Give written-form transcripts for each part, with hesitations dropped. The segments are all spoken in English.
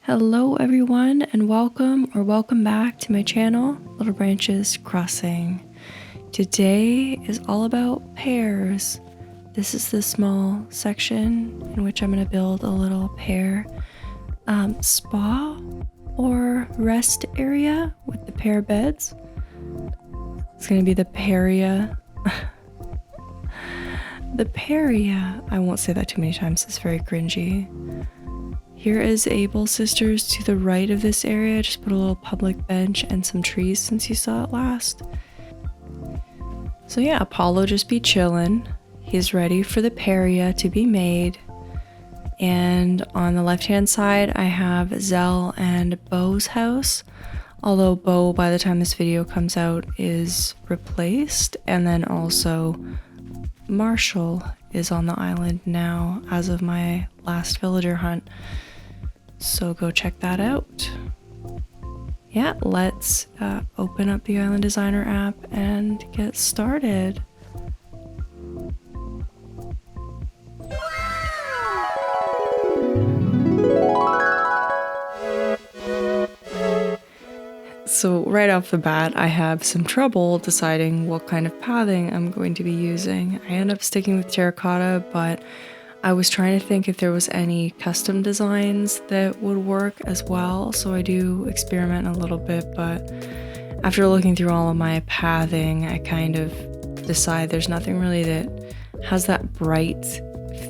Hello everyone and welcome back to my channel, Little Branches Crossing. Today is all about pears. This is the small section in which I'm going to build a little pear spa or rest area with the pear beds. It's going to be the Pearia. The Pearia. I won't say that too many times, it's very cringy. Here is Able Sisters to the right of this area. Just put a little public bench and some trees since you saw it last. So yeah, Apollo just be chilling. He's ready for the Pearia to be made. And on the left hand side, I have Zell and Bo's house. Although Bo, by the time this video comes out, is replaced. And then also Marshall is on the island now as of my last villager hunt. So go check that out. Yeah, let's open up the Island Designer app and get started. So right off the bat, I have some trouble deciding what kind of pathing I'm going to be using. I end up sticking with terracotta, but I was trying to think if there was any custom designs that would work as well. So I do experiment a little bit, but after looking through all of my pathing, I kind of decide there's nothing really that has that bright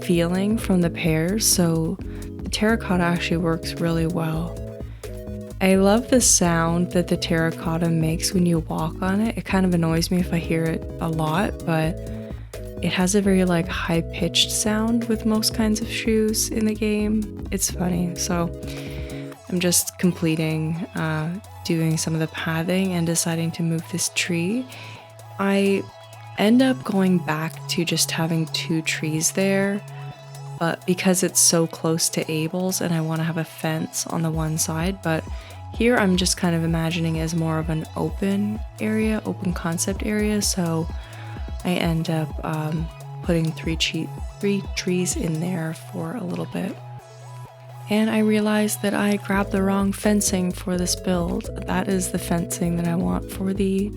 feeling from the pears. So the terracotta actually works really well. I love the sound that the terracotta makes when you walk on it. It kind of annoys me if I hear it a lot, but it has a very like high-pitched sound with most kinds of shoes in the game. It's funny. So I'm just completing doing some of the pathing and deciding to move this tree. I end up going back to just having 2 trees there, but because it's so close to Abel's and I want to have a fence on the one side, but here I'm just kind of imagining it as more of an open area, open concept area, so I end up putting 3 trees in there for a little bit. And I realized that I grabbed the wrong fencing for this build. That is the fencing that I want for the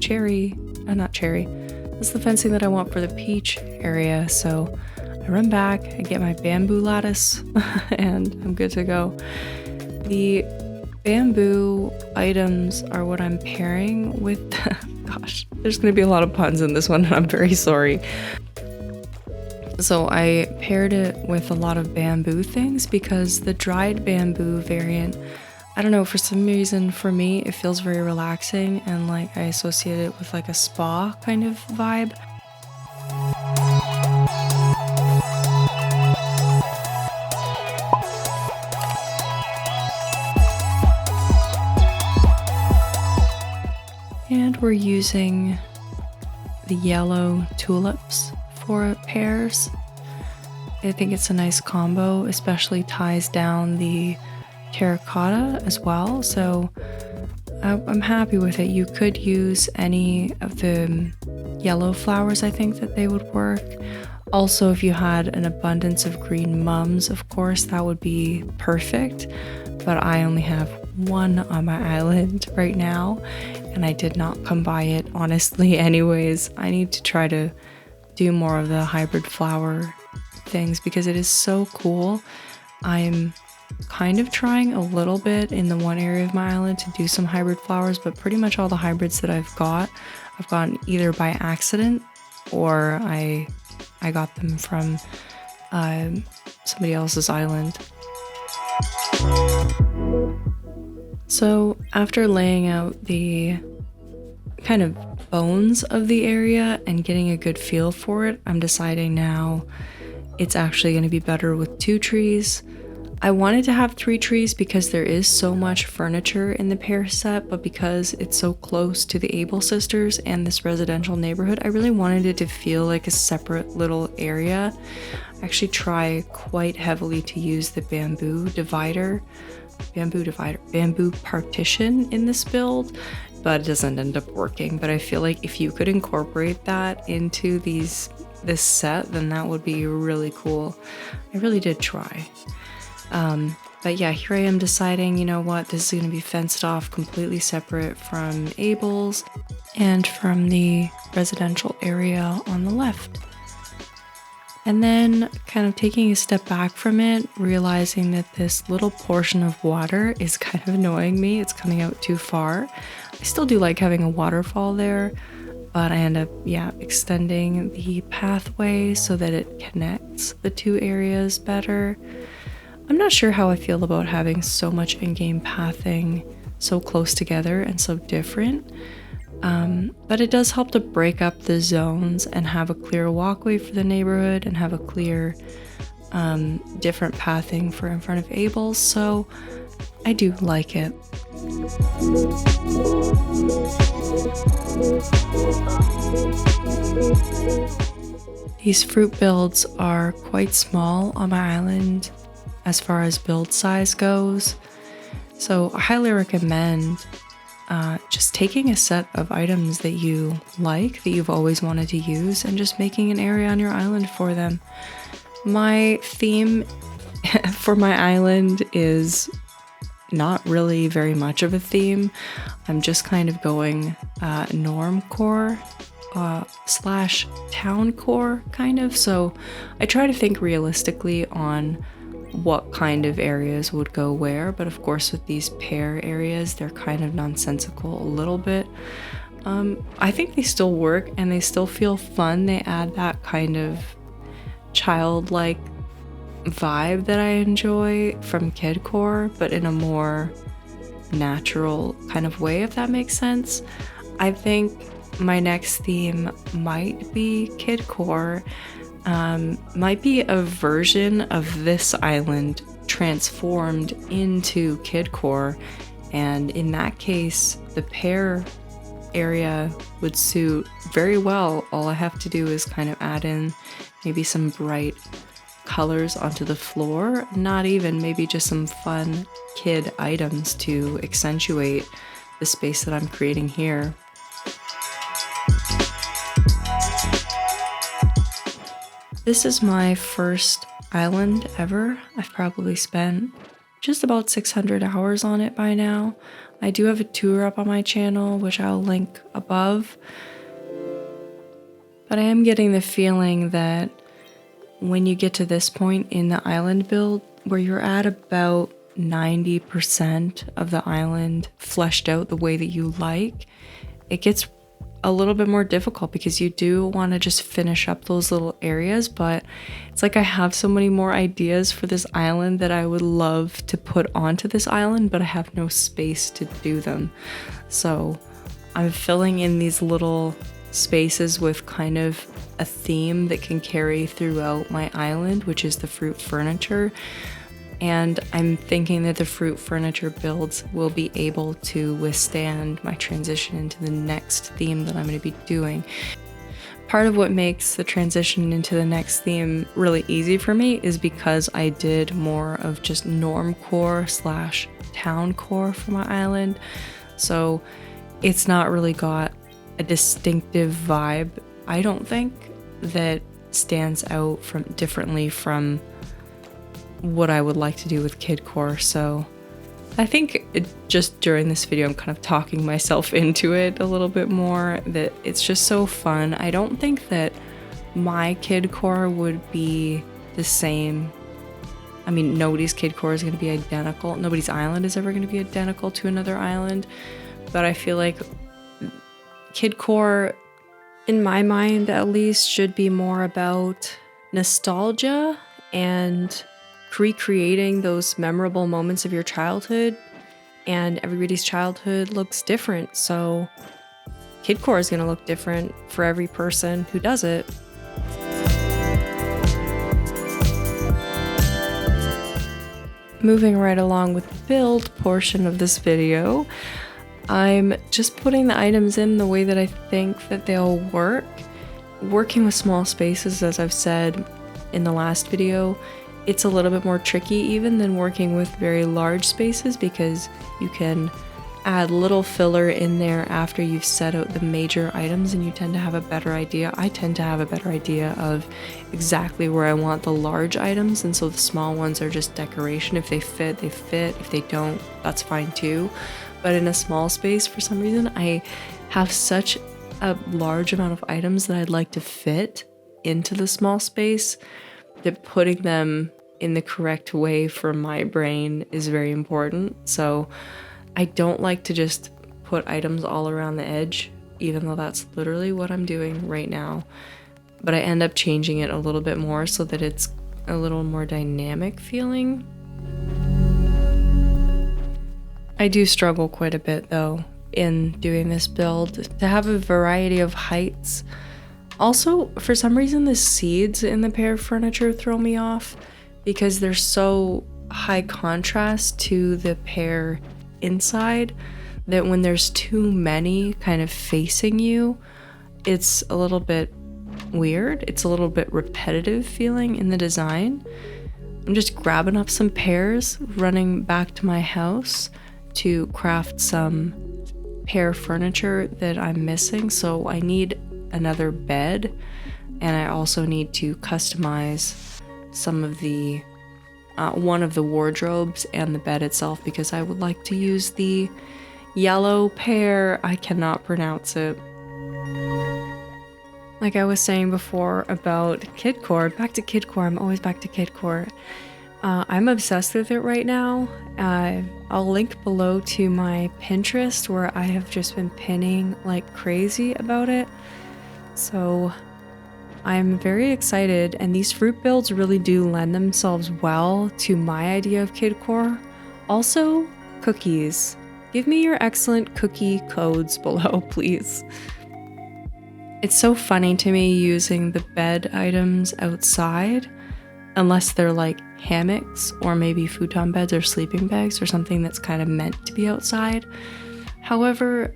that's the fencing that I want for the peach area. So I run back, I get my bamboo lattice, and I'm good to go. The bamboo items are what I'm pairing with. Gosh, there's going to be a lot of puns in this one, and I'm very sorry. So I paired it with a lot of bamboo things because the dried bamboo variant, I don't know, for some reason for me it feels very relaxing and like I associate it with like a spa kind of vibe. And we're using the yellow tulips for pears. I think it's a nice combo, especially ties down the terracotta as well. So I'm happy with it. You could use any of the yellow flowers. I think that they would work. Also, if you had an abundance of green mums, of course, that would be perfect. But I only have 1 on my island right now, and I did not come by it honestly anyways. I need to try to do more of the hybrid flower things because it is so cool. I'm kind of trying a little bit in the one area of my island to do some hybrid flowers, but pretty much all the hybrids that I've gotten either by accident or I got them from somebody else's island. So after laying out the kind of bones of the area and getting a good feel for it, I'm deciding now it's actually going to be better with 2 trees. I wanted to have 3 trees because there is so much furniture in the pear set, but because it's so close to the Able Sisters and this residential neighborhood, I really wanted it to feel like a separate little area. I actually try quite heavily to use the bamboo partition in this build, but it doesn't end up working. But I feel like if you could incorporate that into this set, then that would be really cool. I really did try. But yeah, here I am deciding, you know what, this is going to be fenced off, completely separate from Abel's and from the residential area on the left. And then kind of taking a step back from it, realizing that this little portion of water is kind of annoying me. It's coming out too far. I still do like having a waterfall there, but I end up, extending the pathway so that it connects the two areas better. I'm not sure how I feel about having so much in-game pathing so close together and so different. But it does help to break up the zones and have a clear walkway for the neighborhood and have a clear, different pathing for in front of Abel's, so I do like it. These fruit builds are quite small on my island as far as build size goes, so I highly recommend just taking a set of items that you like, that you've always wanted to use, and just making an area on your island for them. My theme for my island is not really very much of a theme. I'm just kind of going normcore slash town core kind of. So I try to think realistically on what kind of areas would go where, but of course with these Pear areas, they're kind of nonsensical a little bit. I think they still work and they still feel fun. They add that kind of childlike vibe that I enjoy from kidcore, but in a more natural kind of way, if that makes sense. I think my next theme might be kidcore. Might be a version of this island transformed into kidcore, and in that case the Pear area would suit very well. All I have to do is kind of add in maybe some bright colors onto the floor, not even, maybe just some fun kid items to accentuate the space that I'm creating here. This is my first island ever. I've probably spent just about 600 hours on it by now. I do have a tour up on my channel, which I'll link above. But I am getting the feeling that when you get to this point in the island build, where you're at about 90% of the island fleshed out the way that you like, it gets a little bit more difficult because you do want to just finish up those little areas, but it's like I have so many more ideas for this island that I would love to put onto this island, but I have no space to do them. So I'm filling in these little spaces with kind of a theme that can carry throughout my island, which is the fruit furniture. And I'm thinking that the fruit furniture builds will be able to withstand my transition into the next theme that I'm going to be doing. Part of what makes the transition into the next theme really easy for me is because I did more of just normcore slash town core for my island. So it's not really got a distinctive vibe, I don't think, that stands out differently from what I would like to do with kidcore. So I think just during this video I'm kind of talking myself into it a little bit more, that it's just so fun. I don't think that my kidcore would be the same. I mean, nobody's kidcore is going to be identical. Nobody's island is ever going to be identical to another island, but I feel like kidcore, in my mind at least, should be more about nostalgia and recreating those memorable moments of your childhood, and everybody's childhood looks different, so kidcore is going to look different for every person who does it. Moving right along with the build portion of this video, I'm just putting the items in the way that I think that they'll work. Working with small spaces, as I've said in the last video, it's a little bit more tricky even than working with very large spaces, because you can add little filler in there after you've set out the major items, and you tend to have a better idea. I tend to have a better idea of exactly where I want the large items, and so the small ones are just decoration. If they fit, they fit. If they don't, that's fine too. But in a small space, for some reason, I have such a large amount of items that I'd like to fit into the small space that putting them in the correct way for my brain is very important. So I don't like to just put items all around the edge, even though that's literally what I'm doing right now. But I end up changing it a little bit more so that it's a little more dynamic feeling. I do struggle quite a bit though in doing this build to have a variety of heights. Also, for some reason, the seeds in the Pear furniture throw me off because they're so high contrast to the Pear inside that when there's too many kind of facing you, it's a little bit weird. It's a little bit repetitive feeling in the design. I'm just grabbing up some pears, running back to my house to craft some Pear furniture that I'm missing. So I need another bed, and I also need to customize some of the one of the wardrobes and the bed itself, because I would like to use the yellow pear. I cannot pronounce it. Like I was saying before about Kidcore, back to Kidcore. I'm always back to Kidcore. I'm obsessed with it right now. I'll link below to my Pinterest where I have just been pinning like crazy about it. So I'm very excited, and these fruit builds really do lend themselves well to my idea of Kidcore. Also, cookies. Give me your excellent cookie codes below, please. It's so funny to me using the bed items outside, unless they're like hammocks or maybe futon beds or sleeping bags or something that's kind of meant to be outside. However,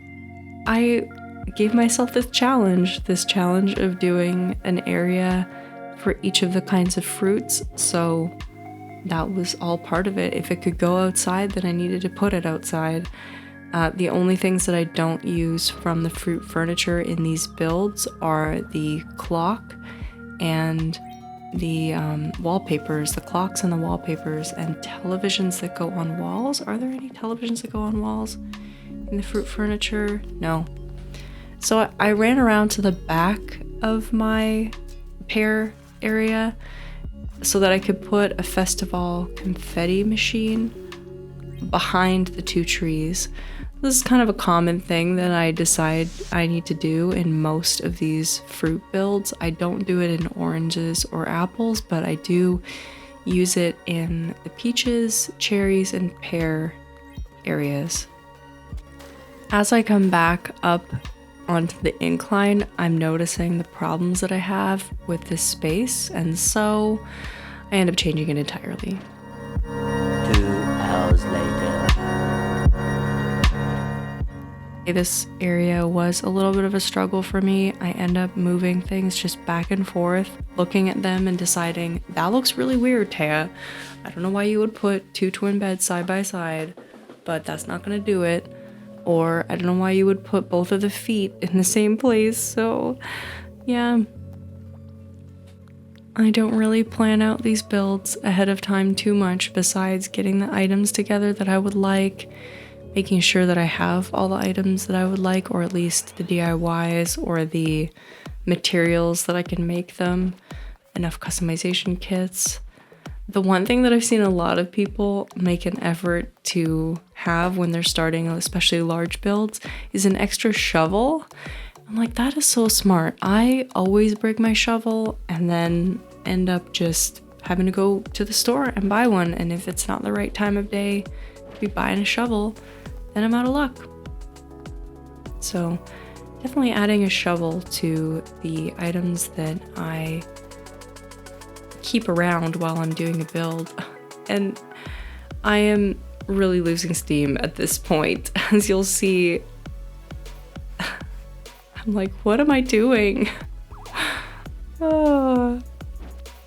I gave myself this challenge of doing an area for each of the kinds of fruits, so that was all part of it. If it could go outside, then I needed to put it outside. The only things that I don't use from the fruit furniture in these builds are the clock and the wallpapers, the clocks and the wallpapers, and televisions that go on walls. Are there any televisions that go on walls in the fruit furniture? No. So I ran around to the back of my Pear area so that I could put a festival confetti machine behind the two trees. This is kind of a common thing that I decide I need to do in most of these fruit builds. I don't do it in oranges or apples, but I do use it in the peaches, cherries, and pear areas. As I come back up onto the incline, I'm noticing the problems that I have with this space, and so I end up changing it entirely. 2 hours later. This area was a little bit of a struggle for me. I end up moving things just back and forth, looking at them and deciding, that looks really weird, Taya. I don't know why you would put 2 twin beds side by side, but that's not gonna do it. Or I don't know why you would put both of the feet in the same place. So yeah, I don't really plan out these builds ahead of time too much, besides getting the items together that I would like, making sure that I have all the items that I would like, or at least the DIYs or the materials that I can make them, enough customization kits. The one thing that I've seen a lot of people make an effort to have when they're starting, especially large builds, is an extra shovel. I'm like, that is so smart. I always break my shovel and then end up just having to go to the store and buy one. And if it's not the right time of day to be buying a shovel, then I'm out of luck. So definitely adding a shovel to the items that I keep around while I'm doing a build. And I am really losing steam at this point. As you'll see, I'm like, what am I doing? Oh,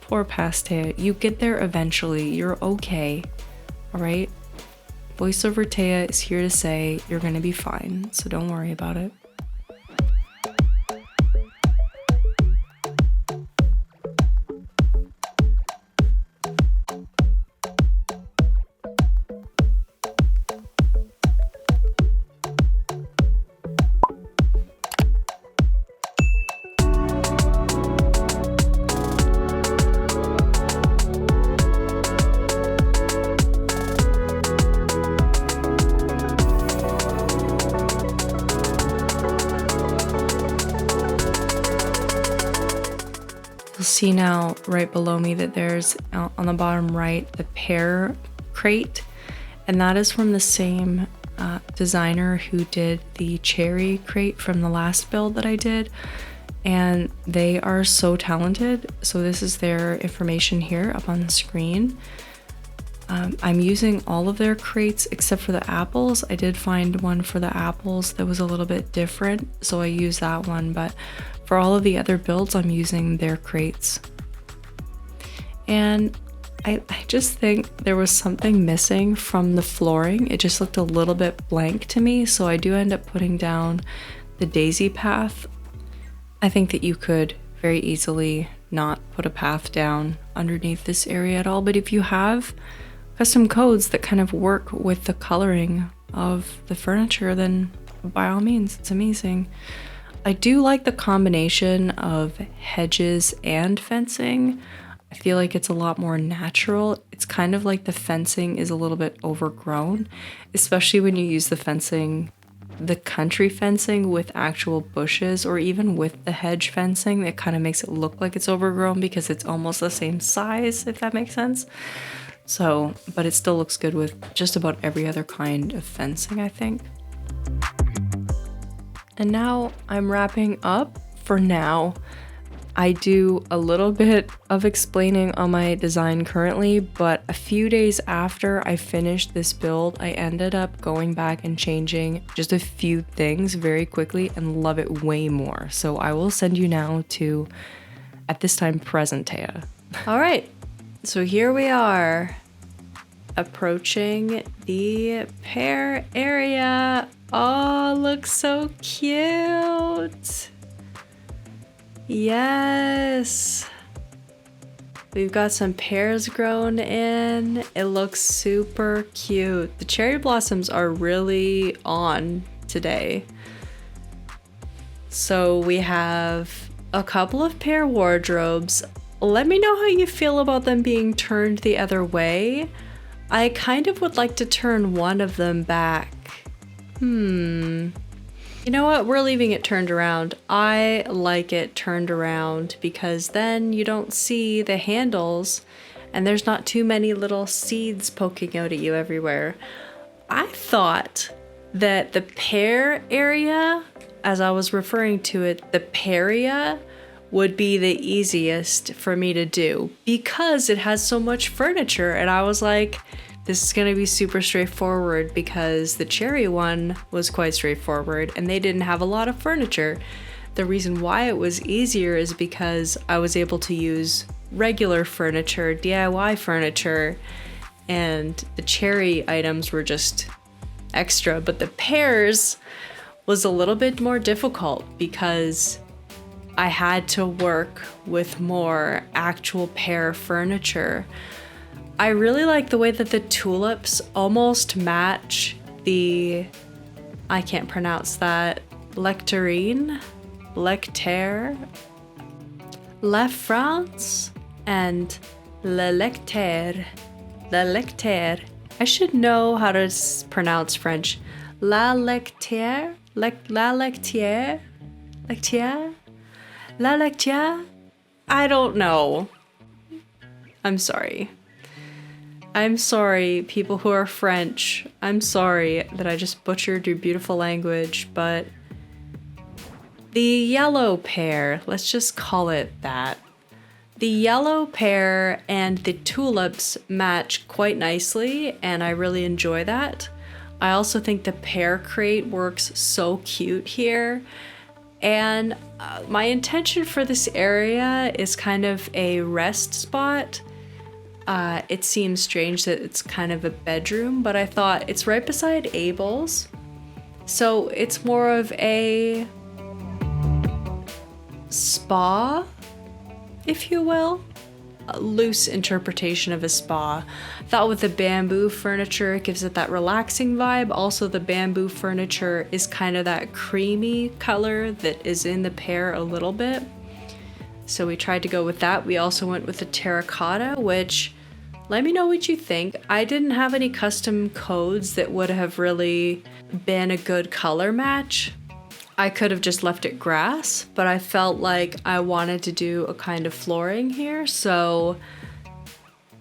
poor Pastea. You get there eventually. You're okay. All right? Voiceover Taya is here to say you're gonna be fine, so don't worry about it. You'll see now right below me that there's on the bottom right the Pear crate, and that is from the same designer who did the cherry crate from the last build that I did, and they are so talented. So this is their information here up on the screen. I'm using all of their crates except for the apples. I did find one for the apples that was a little bit different, so I used that one, but for all of the other builds, I'm using their crates. And I just think there was something missing from the flooring. It just looked a little bit blank to me, so I do end up putting down the daisy path. I think that you could very easily not put a path down underneath this area at all, but if you have custom codes that kind of work with the coloring of the furniture, then by all means, it's amazing. I do like the combination of hedges and fencing. I feel like it's a lot more natural. It's kind of like the fencing is a little bit overgrown, especially when you use the fencing, the country fencing with actual bushes, or even with the hedge fencing. It kind of makes it look like it's overgrown because it's almost the same size, if that makes sense. So, but it still looks good with just about every other kind of fencing, I think. And now I'm wrapping up for now. I do a little bit of explaining on my design currently, but a few days after I finished this build, I ended up going back and changing just a few things very quickly and love it way more. So I will send you now to, at this time, present Taya. All right, so here we are, approaching the Pear area. Oh, looks so cute. Yes. We've got some pears grown in. It looks super cute. The cherry blossoms are really on today. So we have a couple of pear wardrobes. Let me know how you feel about them being turned the other way. I kind of would like to turn one of them back. You know what? We're leaving it turned around. I like it turned around because then you don't see the handles and there's not too many little seeds poking out at you everywhere. I thought that the pear area, as I was referring to it, the peria, would be the easiest for me to do because it has so much furniture, and I was like, this is gonna be super straightforward because the cherry one was quite straightforward and they didn't have a lot of furniture. The reason why it was easier is because I was able to use regular furniture, DIY furniture, and the cherry items were just extra, but the pears was a little bit more difficult because I had to work with more actual pear furniture. I really like the way that the tulips almost match the, I can't pronounce that, lecterine, La France, and le lectere. I should know how to pronounce French. La lectere? La lectiere? La lectiere? I don't know. I'm sorry. I'm sorry, people who are French. I'm sorry that I just butchered your beautiful language, but the yellow pear, let's just call it that. The yellow pear and the tulips match quite nicely, and I really enjoy that. I also think the pear crate works so cute here. And my intention for this area is kind of a rest spot. it seems strange that it's kind of a bedroom, but I thought it's right beside Abel's. So it's more of a spa, if you will. A loose interpretation of a spa. Thought with the bamboo furniture, it gives it that relaxing vibe. Also, the bamboo furniture is kind of that creamy color that is in the Pear a little bit. So we tried to go with that. We also went with the terracotta, which, let me know what you think. I didn't have any custom codes that would have really been a good color match. I could have just left it grass, but I felt like I wanted to do a kind of flooring here. So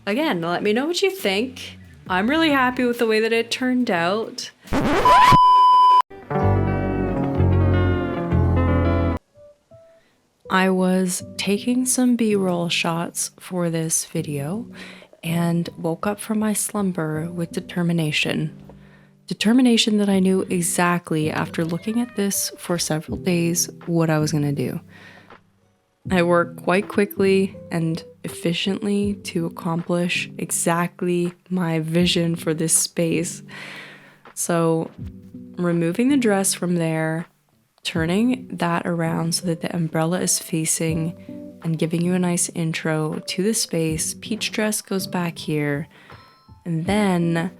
again, let me know what you think. I'm really happy with the way that it turned out. I was taking some B-roll shots for this video and woke up from my slumber with determination. Determination that I knew exactly after looking at this for several days what I was gonna do. I worked quite quickly and efficiently to accomplish exactly my vision for this space. So, removing the dress from there, turning that around so that the umbrella is facing and giving you a nice intro to the space. Peach dress goes back here, and then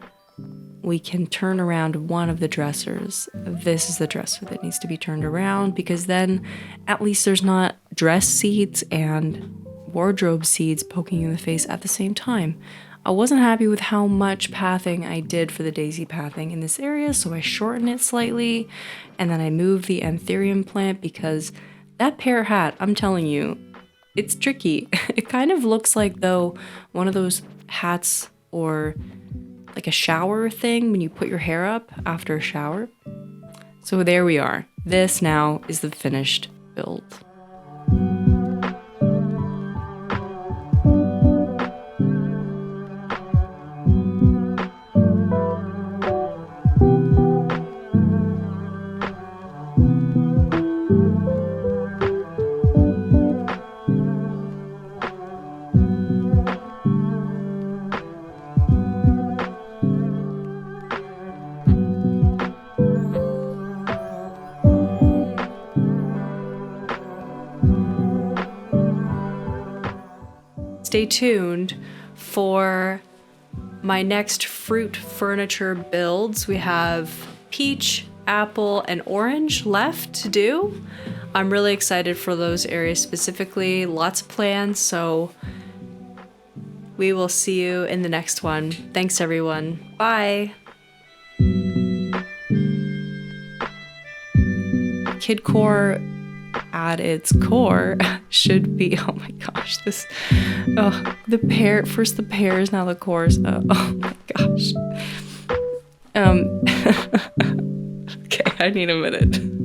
we can turn around one of the dressers. This is the dresser that needs to be turned around because then at least there's not dress seats and wardrobe seats poking you in the face at the same time. I wasn't happy with how much pathing I did for the daisy pathing in this area, so I shortened it slightly, and then I moved the anthurium plant because that Pear hat, I'm telling you, it's tricky. It kind of looks like though one of those hats or like a shower thing when you put your hair up after a shower. So there we are. This now is the finished build. Stay tuned for my next fruit furniture builds. We have peach, apple, and orange left to do. I'm really excited for those areas specifically. Lots of plans, so we will see you in the next one. Thanks, everyone. Bye. Kidcore at its core should be, oh my gosh, this, oh, the Pear, first the Pears, now the cores, oh my gosh. Okay, I need a minute.